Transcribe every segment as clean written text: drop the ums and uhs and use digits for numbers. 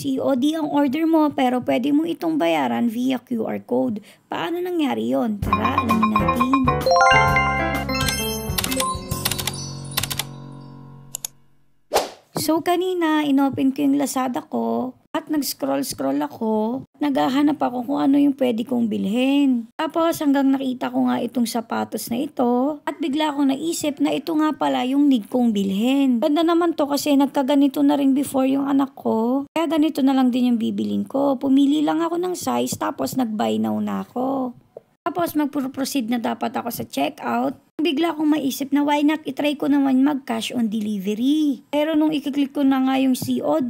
COD ang order mo pero pwede mo itong bayaran via QR code. Paano nangyari yon? Tara, alamin natin. So kanina, inopen ko yung Lazada ko at nag-scroll ako. Naghahanap ako kung ano yung pwede kong bilhin. Tapos hanggang nakita ko nga itong sapatos na ito at bigla akong naisip na ito nga pala yung need kong bilhin. Ganda naman to kasi nagkaganito na rin before yung anak ko. Kaya ganito na lang din yung bibilin ko. Pumili lang ako ng size tapos nag-buy now na ako. Tapos magpo-proceed na dapat ako sa checkout. Bigla akong maisip na why not itry ko naman mag-cash on delivery. Pero nung ikiklik ko na nga yung COD,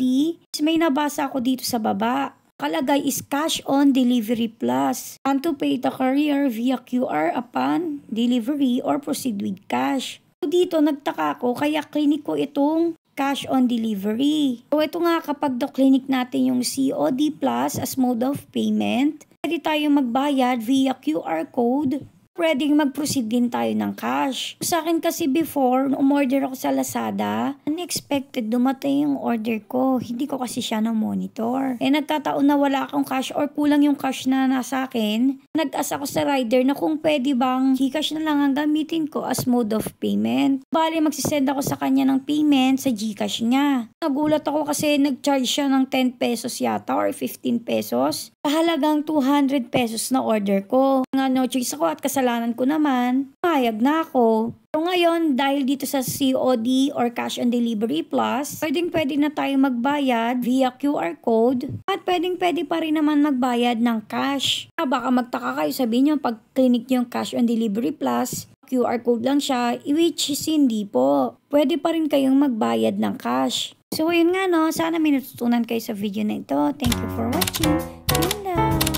may nabasa ako dito sa baba. Kalagay is cash on delivery plus. And to pay the courier via QR upon delivery or proceed with cash. So dito nagtaka ko kaya klinik ko itong cash on delivery. So ito nga kapag clinic natin yung COD plus as mode of payment, pwede tayo magbayad via QR code. Pwedeng mag-proceed din tayo ng cash. Sa akin kasi before, nung umorder ako sa Lazada, unexpected dumating yung order ko. Hindi ko kasi siya na-monitor. Nagkataon na wala akong cash or kulang yung cash na nasa akin. Nag-ask ako sa rider na kung pwede bang Gcash na lang ang gamitin ko as mode of payment. Bali, magsisend ako sa kanya ng payment sa Gcash niya. Nagulat ako kasi nag-charge siya ng 10 pesos yata or 15 pesos. Kahalagang 200 pesos na order ko. Nga no choice ako at kasalanan ko naman, payag na ako. So ngayon, dahil dito sa COD or Cash on Delivery Plus, pwede na tayo magbayad via QR code at pwede pa rin naman magbayad ng cash. Baka magtaka kayo, sabihin nyo, pag clinic nyo yung Cash on Delivery Plus, QR code lang siya, which is hindi po. Pwede pa rin kayong magbayad ng cash. So yun nga no, sana may natutunan kayo sa video na ito. Thank you for watching. Yun lang.